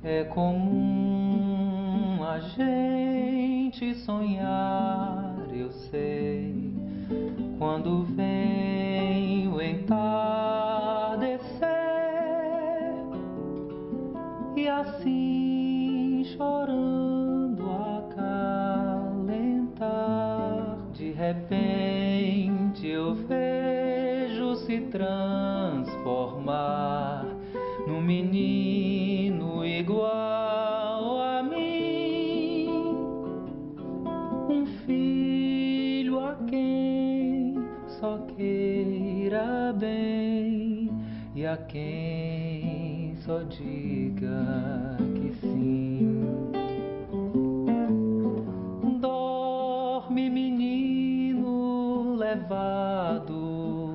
É comum a gente sonhar, eu sei, quando vem o entardecer, e assim chorando acalentar, de repente eu vejo se transformar num menino igual a mim, um filho a quem só queira bem e a quem só diga que sim. Dorme, menino levado,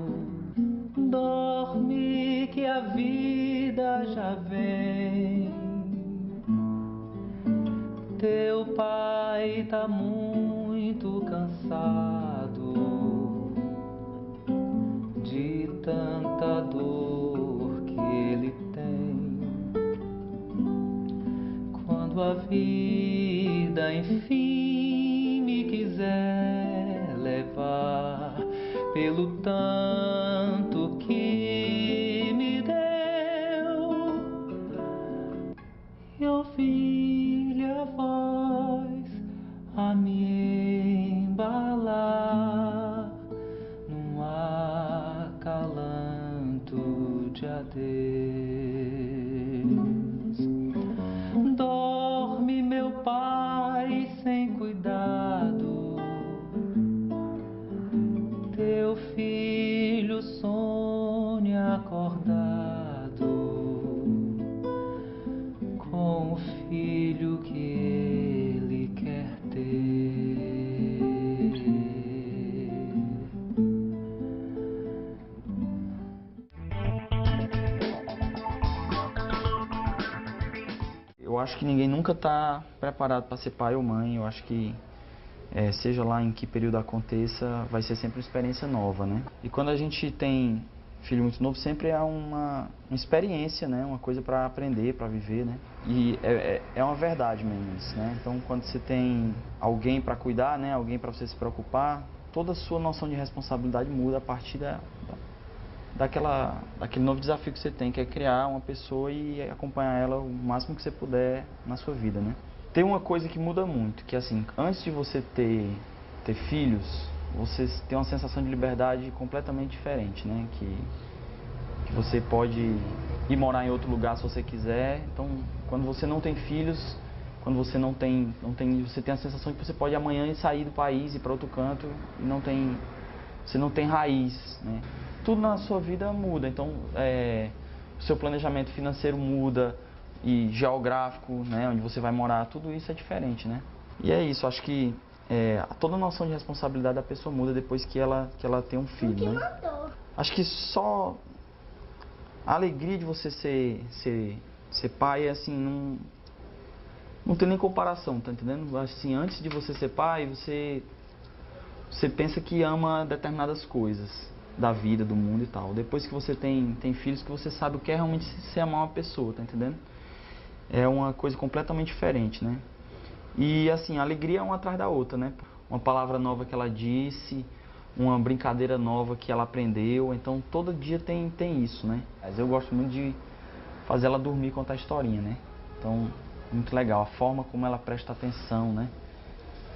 dorme que a vida já vem. Teu pai tá muito cansado de tanta dor que ele tem. Quando a vida enfim me quiser levar pelo tanto que me deu, e ouvi-lhe a voz a me embalar num acalanto de adeus. Dorme, meu pai, sem cuidado, teu filho sonha acordado com o filho que ele quer ter. Eu acho que ninguém nunca está preparado para ser pai ou mãe. Eu acho que seja lá em que período aconteça, vai ser sempre uma experiência nova, né? E quando a gente tem filho muito novo, sempre é uma experiência, né? Uma coisa para aprender, para viver, né? E é uma verdade mesmo isso, né? Então, quando você tem alguém para cuidar, né? Alguém para você se preocupar, toda a sua noção de responsabilidade muda a partir daquele novo desafio que você tem, que é criar uma pessoa e acompanhar ela o máximo que você puder na sua vida, né? Tem uma coisa que muda muito, que assim, antes de você ter filhos, você tem uma sensação de liberdade completamente diferente, né? Que você pode ir morar em outro lugar se você quiser. Então, quando você não tem filhos, quando você você tem a sensação de que você pode amanhã sair do país e ir para outro canto e você não tem raiz, né? Tudo na sua vida muda, então o seu planejamento financeiro muda, e geográfico, né, onde você vai morar, tudo isso é diferente, né? E é isso, acho que toda a noção de responsabilidade da pessoa muda depois que ela tem um filho, né? Acho que só a alegria de você ser pai, assim, não tem nem comparação, tá entendendo? Assim, antes de você ser pai, você pensa que ama determinadas coisas da vida, do mundo e tal. Depois que você tem filhos, que você sabe o que é realmente ser amar uma pessoa, tá entendendo? É uma coisa completamente diferente, né? E assim, a alegria é uma atrás da outra, né? Uma palavra nova que ela disse, uma brincadeira nova que ela aprendeu. Então todo dia tem isso, né? Mas eu gosto muito de fazer ela dormir e contar historinha, né? Então, muito legal. A forma como ela presta atenção, né?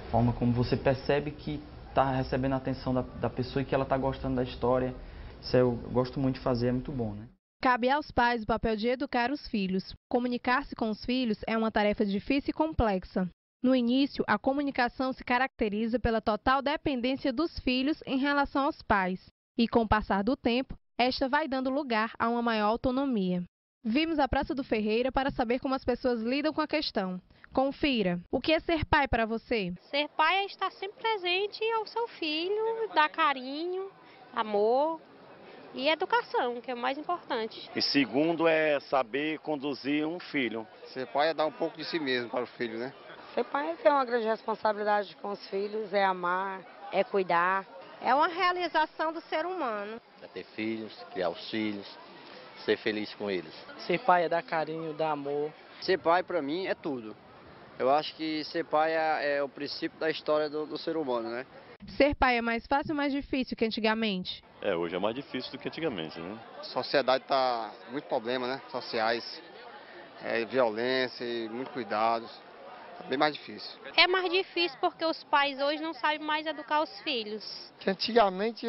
A forma como você percebe que está recebendo a atenção da pessoa e que ela está gostando da história. Isso eu gosto muito de fazer, é muito bom, né? Cabe aos pais o papel de educar os filhos. Comunicar-se com os filhos é uma tarefa difícil e complexa. No início, a comunicação se caracteriza pela total dependência dos filhos em relação aos pais, e com o passar do tempo, esta vai dando lugar a uma maior autonomia. Vimos a Praça do Ferreira para saber como as pessoas lidam com a questão. Confira. O que é ser pai para você? Ser pai é estar sempre presente ao seu filho, dar carinho, amor e educação, que é o mais importante. E segundo é saber conduzir um filho. Ser pai é dar um pouco de si mesmo para o filho, né? Ser pai é ter uma grande responsabilidade com os filhos, é amar, é cuidar. É uma realização do ser humano. É ter filhos, criar os filhos, ser feliz com eles. Ser pai é dar carinho, dar amor. Ser pai para mim é tudo. Eu acho que ser pai é o princípio da história do ser humano, né? Ser pai é mais fácil ou mais difícil que antigamente? Hoje é mais difícil do que antigamente, né? A sociedade está muito problema, né? Sociais, violência e muito cuidados. É bem mais difícil. É mais difícil porque os pais hoje não sabem mais educar os filhos. Que antigamente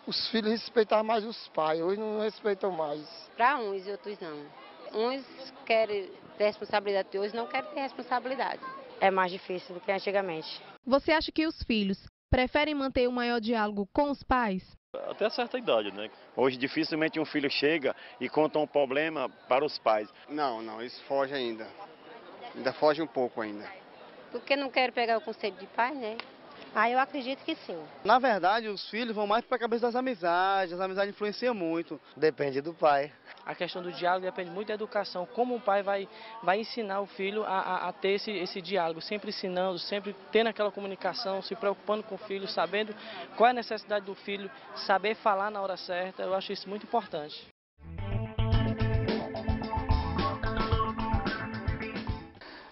os filhos respeitavam mais os pais, hoje não respeitam mais. Para uns e outros não. Uns querem ter responsabilidade, outros não querem ter responsabilidade. É mais difícil do que antigamente. Você acha que os filhos preferem manter um maior diálogo com os pais? Até certa idade, né? Hoje dificilmente um filho chega e conta um problema para os pais. Não, isso foge ainda. Ainda foge um pouco ainda. Porque não querem pegar o conceito de pai, né? Eu acredito que sim. Na verdade, os filhos vão mais para a cabeça das amizades, as amizades influenciam muito. Depende do pai. A questão do diálogo depende muito da educação, como o pai vai ensinar o filho a ter esse diálogo, sempre ensinando, sempre tendo aquela comunicação, se preocupando com o filho, sabendo qual é a necessidade do filho, saber falar na hora certa. Eu acho isso muito importante.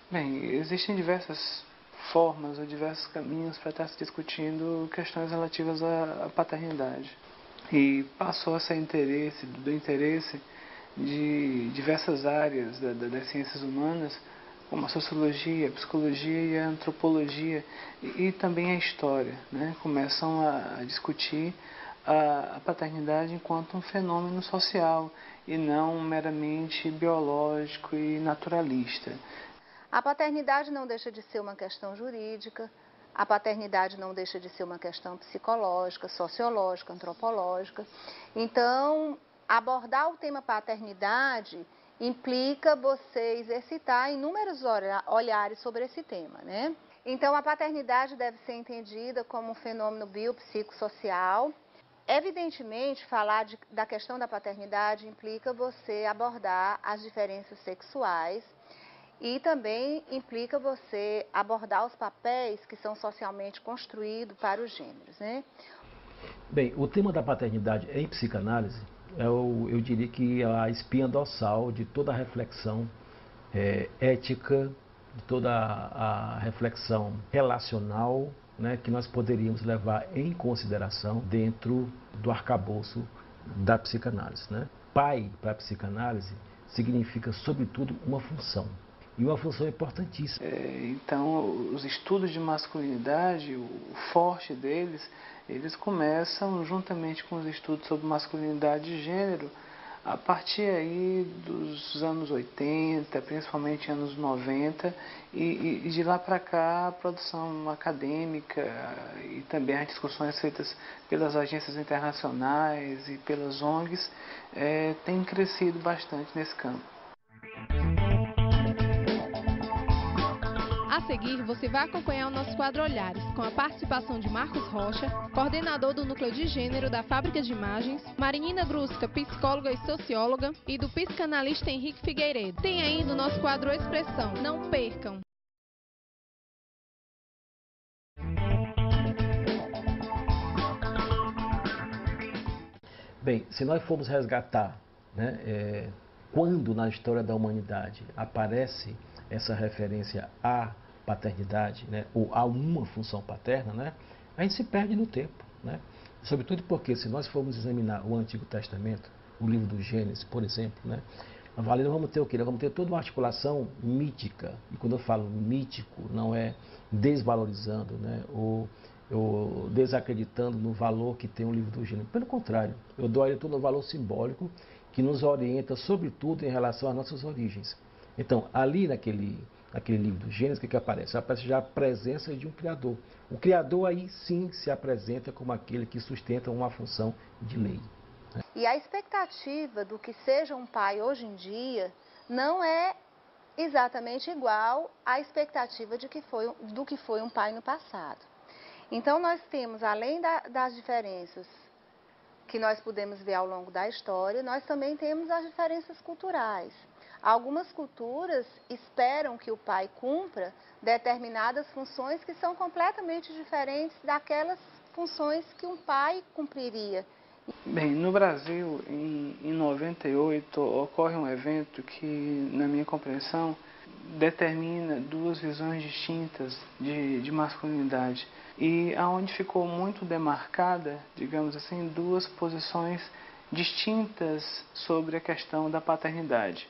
Bem, existem diversas formas ou diversos caminhos para estar se discutindo questões relativas à paternidade. E passou a ser do interesse de diversas áreas das ciências humanas, como a sociologia, a psicologia e a antropologia, e também a história, né? Começam a discutir a paternidade enquanto um fenômeno social e não meramente biológico e naturalista. A paternidade não deixa de ser uma questão jurídica, a paternidade não deixa de ser uma questão psicológica, sociológica, antropológica. Então, abordar o tema paternidade implica você exercitar inúmeros olhares sobre esse tema, né? Então, a paternidade deve ser entendida como um fenômeno biopsicossocial. Evidentemente, falar da questão da paternidade implica você abordar as diferenças sexuais e também implica você abordar os papéis que são socialmente construídos para os gêneros, né? Bem, o tema da paternidade em psicanálise eu diria que é a espinha dorsal de toda a reflexão ética, de toda a reflexão relacional, né, que nós poderíamos levar em consideração dentro do arcabouço da psicanálise, né? Pai, para a psicanálise, significa, sobretudo, uma função. E uma função importantíssima. Então, os estudos de masculinidade, o forte deles, eles começam juntamente com os estudos sobre masculinidade e gênero, a partir aí dos anos 80, principalmente anos 90, e de lá para cá a produção acadêmica e também as discussões feitas pelas agências internacionais e pelas ONGs têm crescido bastante nesse campo. A seguir, você vai acompanhar o nosso quadro Olhares, com a participação de Marcos Rocha, coordenador do Núcleo de Gênero da Fábrica de Imagens, Marinina Grusca, psicóloga e socióloga, e do psicanalista Henrique Figueiredo. Tem ainda o nosso quadro Expressão. Não percam! Bem, se nós formos resgatar, né, quando na história da humanidade aparece essa referência à paternidade, né, ou a uma função paterna, né, a gente se perde no tempo, né? Sobretudo porque se nós formos examinar o Antigo Testamento, o livro do Gênesis, por exemplo, né, nós vamos ter o quê? Nós vamos ter toda uma articulação mítica, e quando eu falo mítico, não é desvalorizando, né, ou desacreditando no valor que tem o livro do Gênesis. Pelo contrário, eu dou a ele todo o valor simbólico que nos orienta, sobretudo, em relação às nossas origens. Então, ali naquele livro do Gênesis, o que aparece? Aparece já a presença de um Criador. O Criador aí sim se apresenta como aquele que sustenta uma função de lei. E a expectativa do que seja um pai hoje em dia não é exatamente igual à expectativa do que foi um pai no passado. Então nós temos, além das diferenças que nós podemos ver ao longo da história, nós também temos as diferenças culturais. Algumas culturas esperam que o pai cumpra determinadas funções que são completamente diferentes daquelas funções que um pai cumpriria. Bem, no Brasil, em 98, ocorre um evento que, na minha compreensão, determina duas visões distintas de masculinidade e aonde ficou muito demarcada, digamos assim, duas posições distintas sobre a questão da paternidade.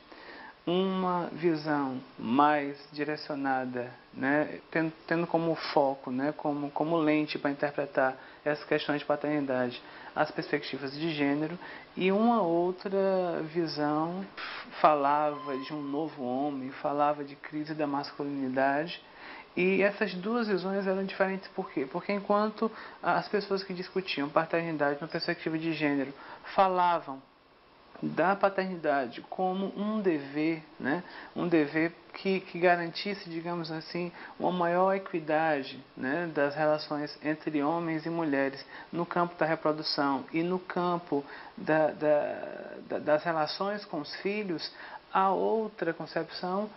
Uma visão mais direcionada, né, tendo como foco, né, como lente para interpretar essas questões de paternidade, as perspectivas de gênero, e uma outra visão falava de um novo homem, falava de crise da masculinidade. E essas duas visões eram diferentes por quê? Porque enquanto as pessoas que discutiam paternidade na perspectiva de gênero falavam da paternidade como um dever, né? Um dever que garantisse, digamos assim, uma maior equidade, né, das relações entre homens e mulheres no campo da reprodução e no campo das relações com os filhos. A outra concepção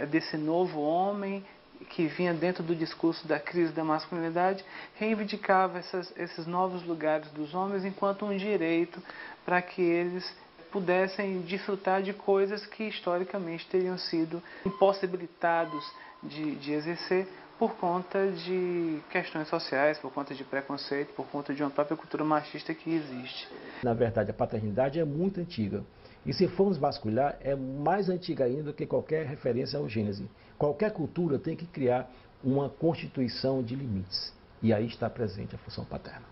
desse novo homem que vinha dentro do discurso da crise da masculinidade, reivindicava esses novos lugares dos homens enquanto um direito para que eles pudessem desfrutar de coisas que historicamente teriam sido impossibilitados de exercer por conta de questões sociais, por conta de preconceito, por conta de uma própria cultura machista que existe. Na verdade, a paternidade é muito antiga. E se formos vasculhar, é mais antiga ainda do que qualquer referência ao Gênesis. Qualquer cultura tem que criar uma constituição de limites. E aí está presente a função paterna.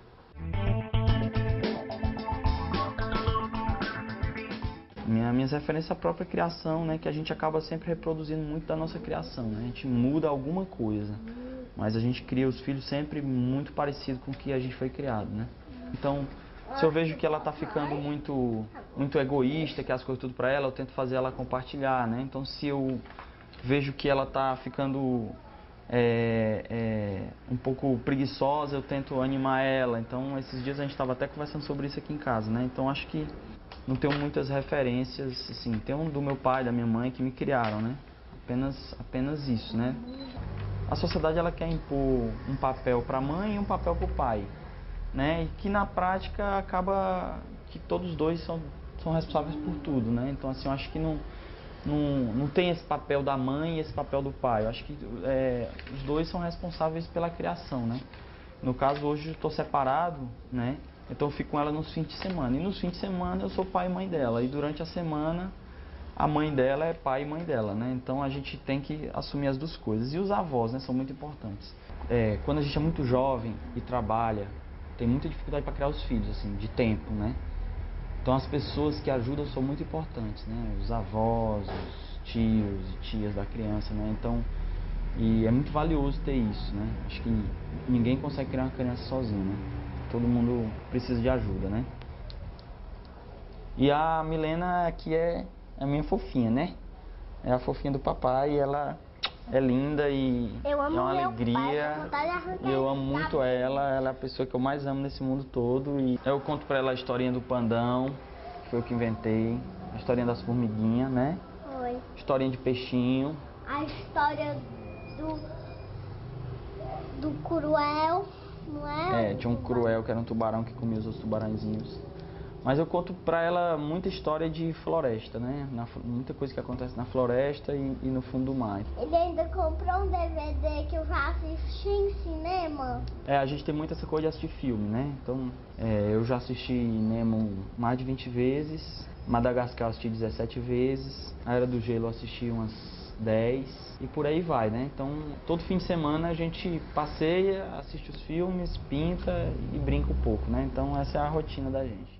Minhas referências à própria criação, né, que a gente acaba sempre reproduzindo muito da nossa criação, né? A gente muda alguma coisa, mas a gente cria os filhos sempre muito parecido com o que a gente foi criado, né? Então, se eu vejo que ela está ficando muito egoísta, que as coisas tudo para ela, eu tento fazer ela compartilhar, né? Então, se eu vejo que ela está ficando um pouco preguiçosa, eu tento animar ela. Então, esses dias a gente estava até conversando sobre isso aqui em casa, né? Então, acho que não tenho muitas referências, assim, tem um do meu pai, da minha mãe que me criaram, né? Apenas isso, né? A sociedade, ela quer impor um papel para a mãe e um papel para o pai, né? E que na prática acaba que todos os dois são responsáveis por tudo, né? Então, assim, eu acho que não tem esse papel da mãe e esse papel do pai. Eu acho que os dois são responsáveis pela criação, né? No caso, hoje eu estou separado, né? Então eu fico com ela nos fins de semana. E nos fins de semana eu sou pai e mãe dela. E durante a semana a mãe dela é pai e mãe dela, né? Então a gente tem que assumir as duas coisas. E os avós, né, são muito importantes. Quando a gente é muito jovem e trabalha, tem muita dificuldade para criar os filhos, assim, de tempo, né? Então as pessoas que ajudam são muito importantes, né? Os avós, os tios e tias da criança, né? Então, e é muito valioso ter isso, né? Acho que ninguém consegue criar uma criança sozinho, né? Todo mundo precisa de ajuda, né? E a Milena aqui é a minha fofinha, né? É a fofinha do papai e ela é linda e é uma alegria. E eu amo muito ela é a pessoa que eu mais amo nesse mundo todo. E eu conto pra ela a historinha do pandão, que foi eu que inventei, a historinha das formiguinhas, né? Oi. Historinha de peixinho. A história do cruel, não é? Tinha um cruel que era um tubarão que comia os outros tubarãozinhos. Mas eu conto pra ela muita história de floresta, né? Muita coisa que acontece na floresta e no fundo do mar. Ele ainda comprou um DVD que eu já assisti em cinema. A gente tem muito essa coisa de assistir filme, né? Então, eu já assisti Nemo mais de 20 vezes, Madagascar eu assisti 17 vezes, A Era do Gelo eu assisti umas 10 e por aí vai, né? Então, todo fim de semana a gente passeia, assiste os filmes, pinta e brinca um pouco, né? Então, essa é a rotina da gente.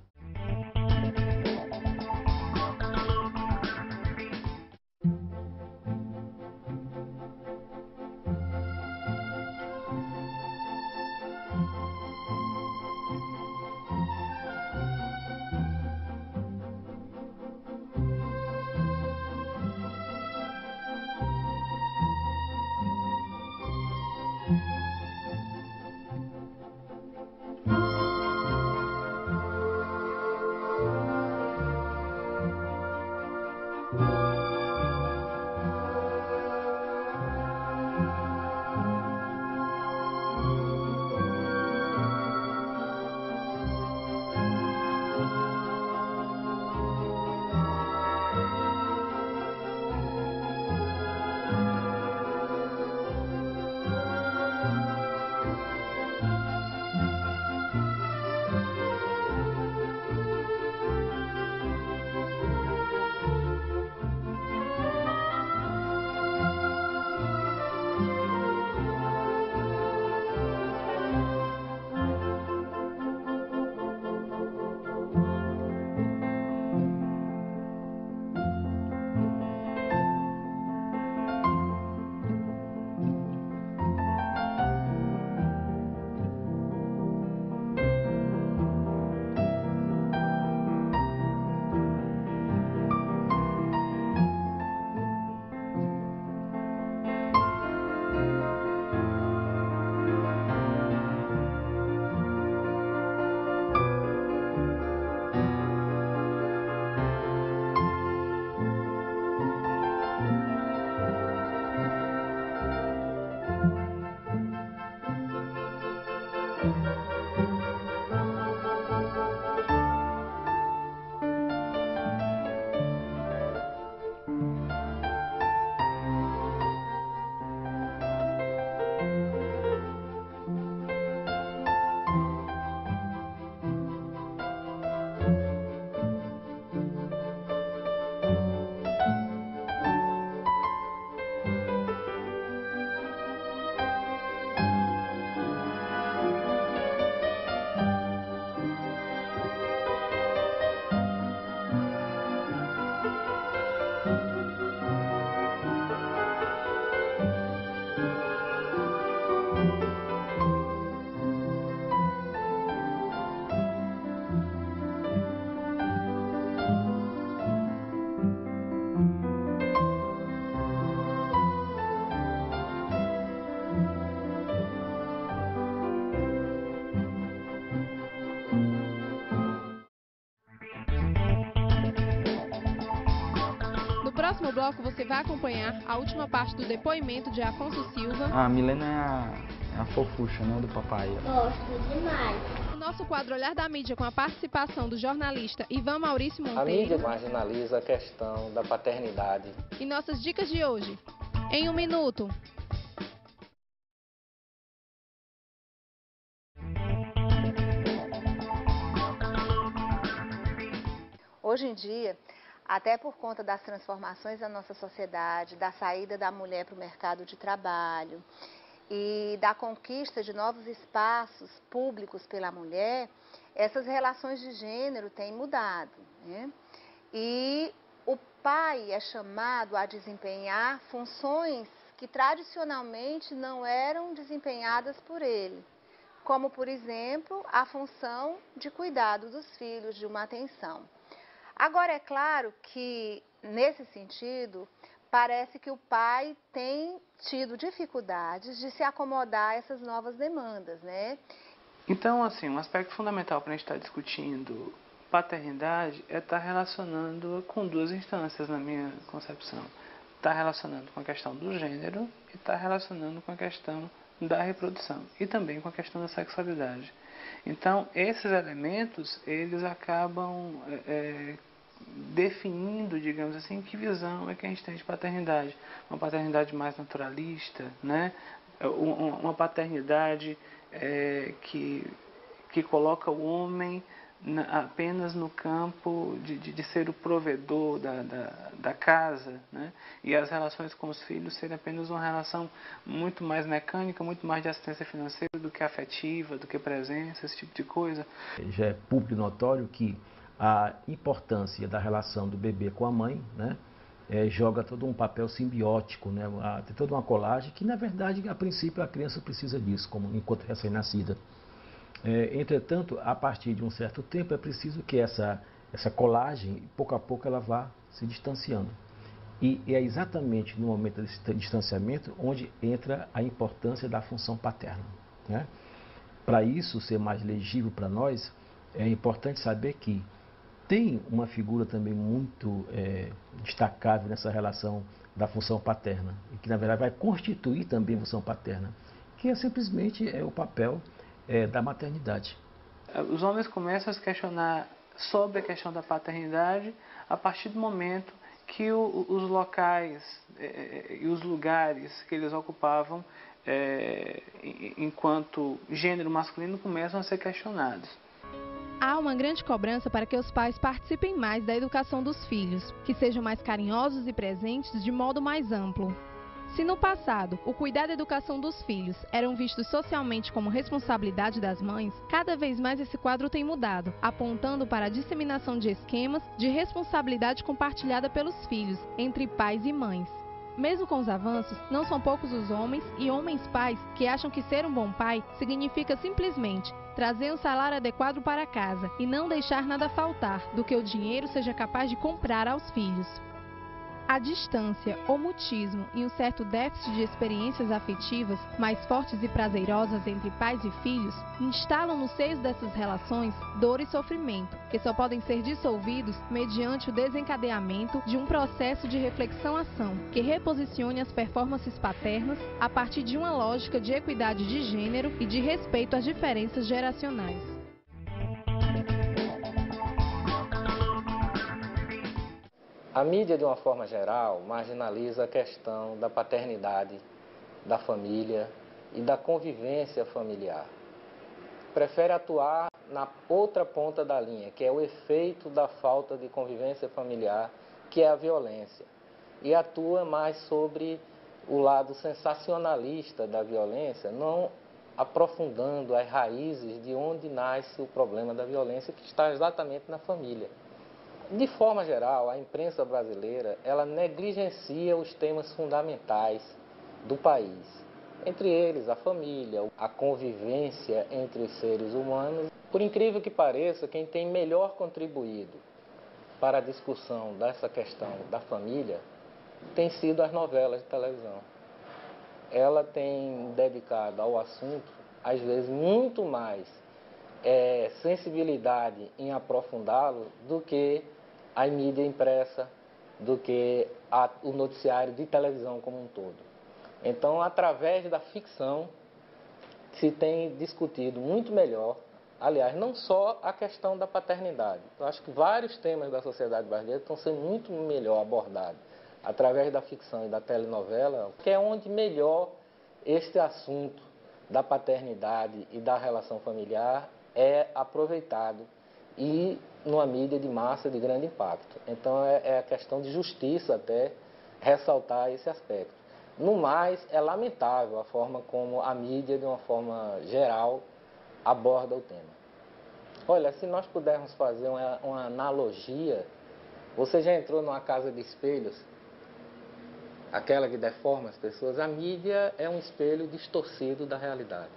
próximo bloco você vai acompanhar a última parte do depoimento de Afonso Silva. A Milena é a fofucha, né, do papai. Gosto demais. O nosso quadro Olhar da Mídia, com a participação do jornalista Ivan Maurício Monteiro. A mídia marginaliza a questão da paternidade. E nossas dicas de hoje. Em 1 minuto. Hoje em dia, até por conta das transformações da nossa sociedade, da saída da mulher para o mercado de trabalho e da conquista de novos espaços públicos pela mulher, essas relações de gênero têm mudado, né? E o pai é chamado a desempenhar funções que tradicionalmente não eram desempenhadas por ele, como, por exemplo, a função de cuidado dos filhos, de uma atenção. Agora, é claro que, nesse sentido, parece que o pai tem tido dificuldades de se acomodar a essas novas demandas, né? Então, assim, um aspecto fundamental para a gente estar discutindo paternidade é estar relacionando com duas instâncias, na minha concepção. Está relacionando com a questão do gênero e está relacionando com a questão da reprodução e também com a questão da sexualidade. Então, esses elementos, eles acabam definindo, digamos assim, que visão é que a gente tem de paternidade. Uma paternidade mais naturalista, né? Uma paternidade que coloca o homem apenas no campo de ser o provedor da casa, né? E as relações com os filhos serem apenas uma relação muito mais mecânica, muito mais de assistência financeira do que afetiva, do que presença, esse tipo de coisa. Já é público e notório que a importância da relação do bebê com a mãe, né, joga todo um papel simbiótico, né, tem toda uma colagem que, na verdade, a princípio a criança precisa disso, como enquanto recém-nascida. Entretanto, a partir de um certo tempo é preciso que essa colagem, pouco a pouco, ela vá se distanciando. E é exatamente no momento desse distanciamento onde entra a importância da função paterna, né? Para isso ser mais legível para nós, é importante saber que tem uma figura também muito destacável nessa relação da função paterna, e que na verdade vai constituir também a função paterna, que é simplesmente o papel da maternidade. Os homens começam a se questionar sobre a questão da paternidade a partir do momento que os locais e os lugares que eles ocupavam enquanto gênero masculino começam a ser questionados. Há uma grande cobrança para que os pais participem mais da educação dos filhos, que sejam mais carinhosos e presentes de modo mais amplo. Se no passado o cuidar da educação dos filhos eram vistos socialmente como responsabilidade das mães, cada vez mais esse quadro tem mudado, apontando para a disseminação de esquemas de responsabilidade compartilhada pelos filhos, entre pais e mães. Mesmo com os avanços, não são poucos os homens e homens pais que acham que ser um bom pai significa simplesmente trazer um salário adequado para casa e não deixar nada faltar do que o dinheiro seja capaz de comprar aos filhos. A distância, o mutismo e um certo déficit de experiências afetivas mais fortes e prazerosas entre pais e filhos instalam nos seios dessas relações dor e sofrimento, que só podem ser dissolvidos mediante o desencadeamento de um processo de reflexão-ação que reposicione as performances paternas a partir de uma lógica de equidade de gênero e de respeito às diferenças geracionais. A mídia, de uma forma geral, marginaliza a questão da paternidade, da família e da convivência familiar. Prefere atuar na outra ponta da linha, que é o efeito da falta de convivência familiar, que é a violência. E atua mais sobre o lado sensacionalista da violência, não aprofundando as raízes de onde nasce o problema da violência, que está exatamente na família. De forma geral, a imprensa brasileira, ela negligencia os temas fundamentais do país. Entre eles, a família, a convivência entre os seres humanos. Por incrível que pareça, quem tem melhor contribuído para a discussão dessa questão da família tem sido as novelas de televisão. Ela tem dedicado ao assunto, às vezes, muito mais sensibilidade em aprofundá-lo do que a mídia impressa, do que o noticiário de televisão como um todo. Então, através da ficção, se tem discutido muito melhor, aliás, não só a questão da paternidade. Eu acho que vários temas da sociedade brasileira estão sendo muito melhor abordados através da ficção e da telenovela, que é onde melhor este assunto da paternidade e da relação familiar é aproveitado e numa mídia de massa de grande impacto. Então é a questão de justiça até ressaltar esse aspecto. No mais, é lamentável a forma como a mídia, de uma forma geral, aborda o tema. Olha, se nós pudermos fazer uma analogia, você já entrou numa casa de espelhos, aquela que deforma as pessoas? A mídia é um espelho distorcido da realidade.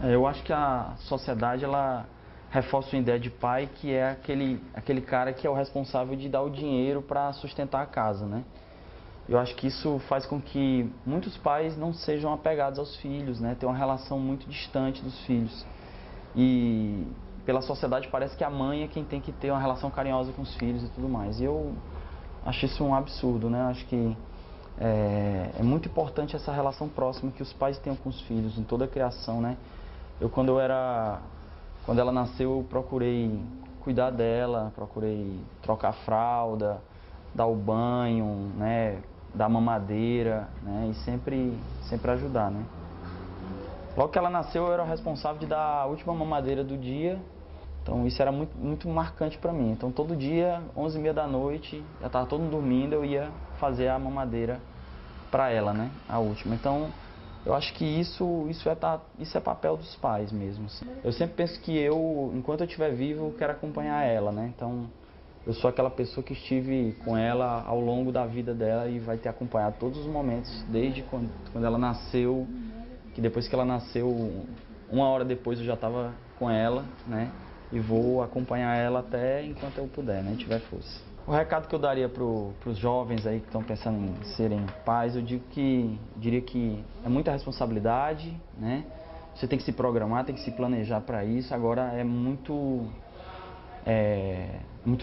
Eu acho que a sociedade, ela reforça uma ideia de pai que é aquele cara que é o responsável de dar o dinheiro para sustentar a casa, né? Eu acho que isso faz com que muitos pais não sejam apegados aos filhos, né? Tem uma relação muito distante dos filhos. E pela sociedade parece que a mãe é quem tem que ter uma relação carinhosa com os filhos e tudo mais. E eu acho isso um absurdo, né? Acho que é muito importante essa relação próxima que os pais tenham com os filhos em toda a criação, né? Quando ela nasceu, eu procurei cuidar dela, procurei trocar a fralda, dar o banho, né, dar mamadeira, né, e sempre ajudar, né. Logo que ela nasceu, eu era o responsável de dar a última mamadeira do dia, então isso era muito, muito marcante para mim. Então todo dia, 11h30 da noite, já estava todo mundo dormindo, eu ia fazer a mamadeira para ela, né, a última. Então eu acho que isso é papel dos pais mesmo. Assim. Eu sempre penso que enquanto eu estiver vivo, eu quero acompanhar ela, né? Então, eu sou aquela pessoa que estive com ela ao longo da vida dela e vai ter acompanhado todos os momentos, desde quando ela nasceu, que depois que ela nasceu, 1 hora depois eu já estava com ela, né? E vou acompanhar ela até enquanto eu puder, né? Tiver força. O recado que eu daria para os jovens aí que estão pensando em serem pais, eu diria que é muita responsabilidade, né? Você tem que se programar, tem que se planejar para isso. Agora é muito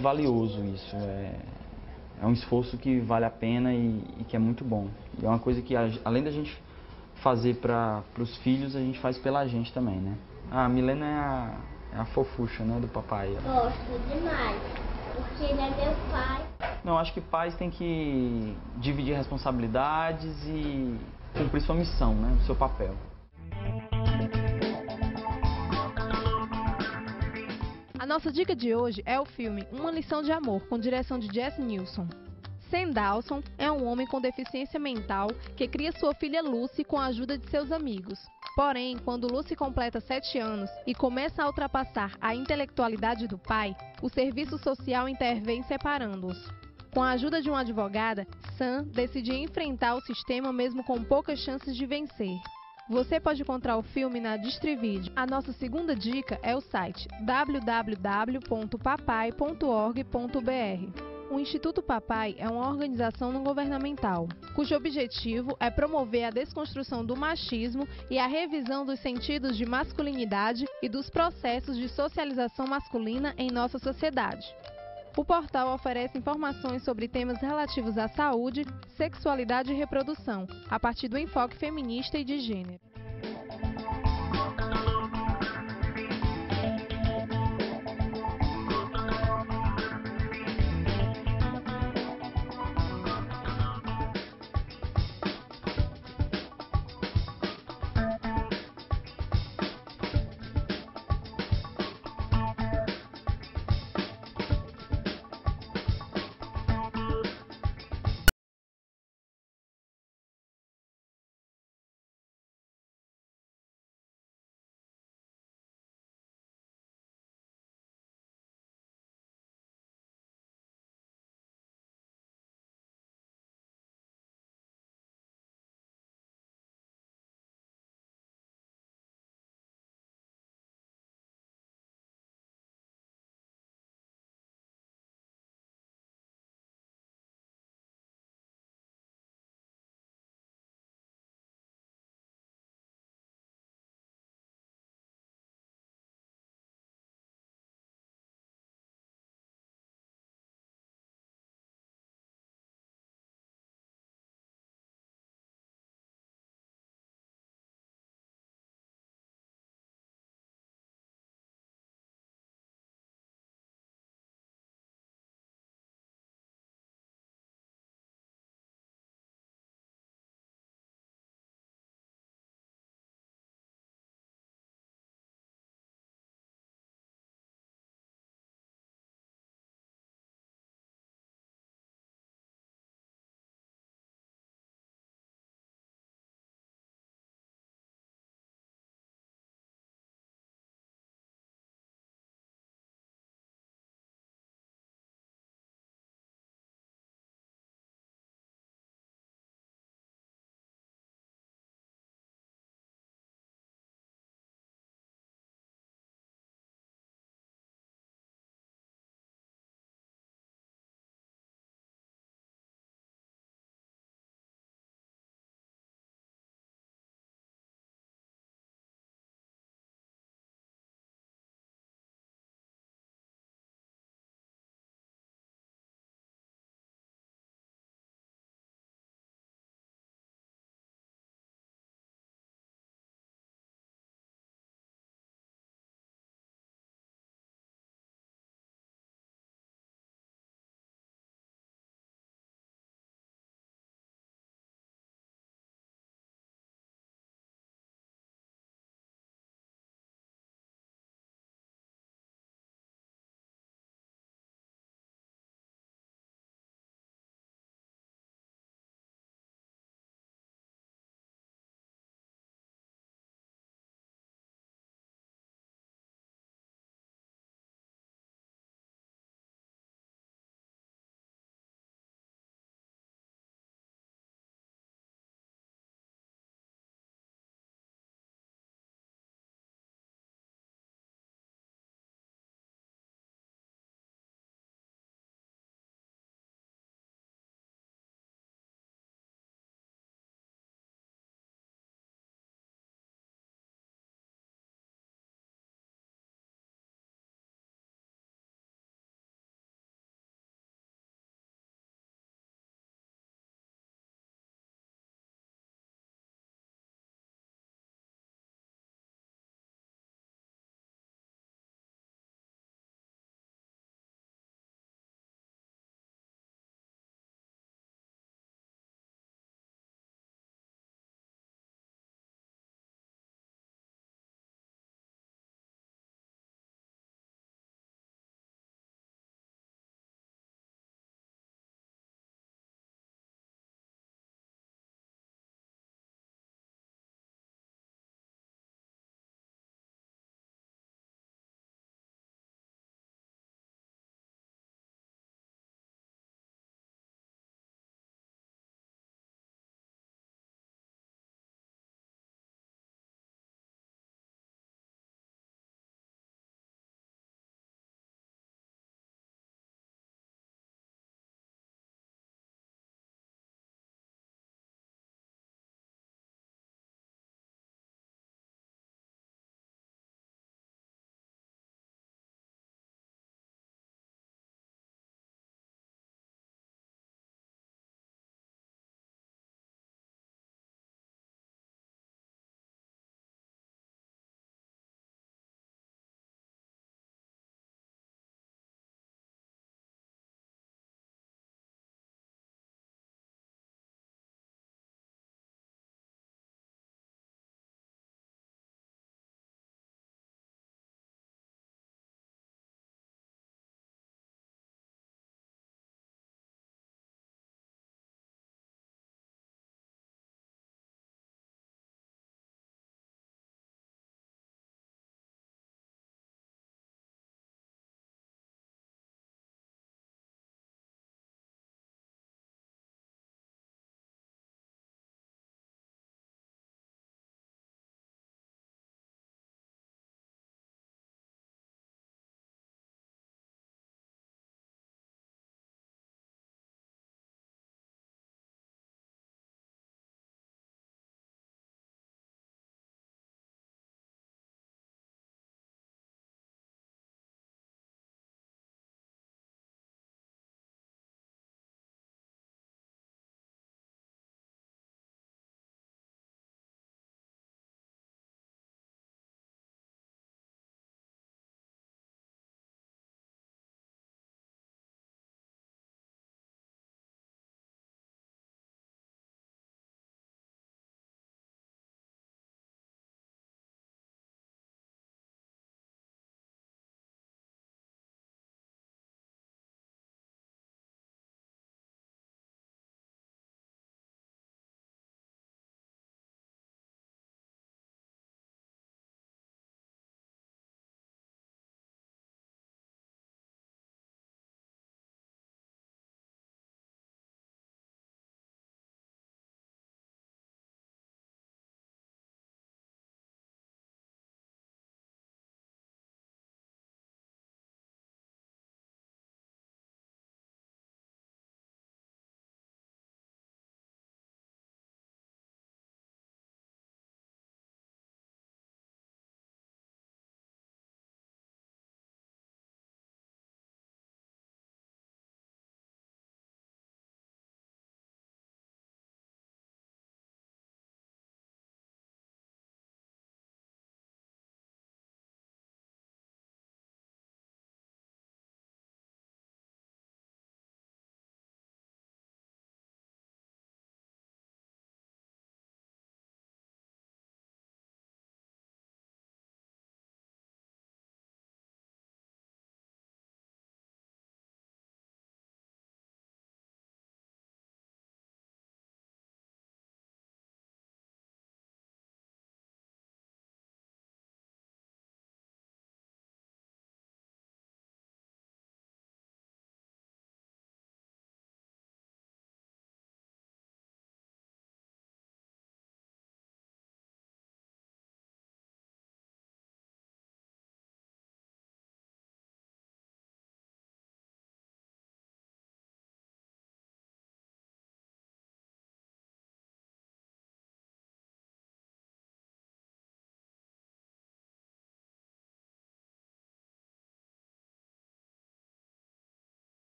valioso isso. É um esforço que vale a pena e que é muito bom. E é uma coisa que, além da gente fazer para os filhos, a gente faz pela gente também, né? A Milena é a fofucha, né, do papai. Gosto demais. Porque ele é meu pai. Não, acho que pais têm que dividir responsabilidades e cumprir sua missão, né? O seu papel. A nossa dica de hoje é o filme Uma Lição de Amor, com direção de Jesse Nilsson. Sam Dawson é um homem com deficiência mental que cria sua filha Lucy com a ajuda de seus amigos. Porém, quando Lucy completa 7 anos e começa a ultrapassar a intelectualidade do pai, o serviço social intervém separando-os. Com a ajuda de uma advogada, Sam decide enfrentar o sistema mesmo com poucas chances de vencer. Você pode encontrar o filme na Distrivídeo. A nossa segunda dica é o site www.papai.org.br. O Instituto Papai é uma organização não governamental, cujo objetivo é promover a desconstrução do machismo e a revisão dos sentidos de masculinidade e dos processos de socialização masculina em nossa sociedade. O portal oferece informações sobre temas relativos à saúde, sexualidade e reprodução, a partir do enfoque feminista e de gênero.